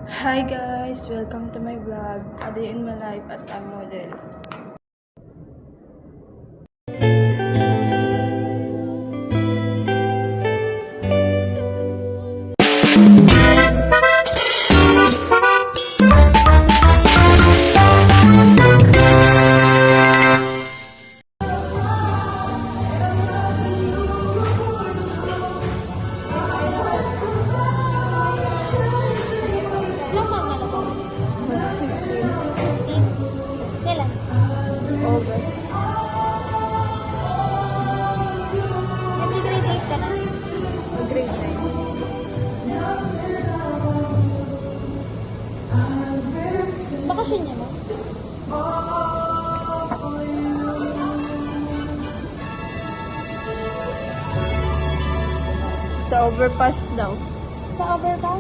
Hi guys! Welcome to my vlog, A Day in My Life as a Model. Ilang taon na po? 15. Kailan? August. Nag-grade 8 ka na? Grade 9. Bakasyon niya mo? Sa overpass daw. Sa overpass?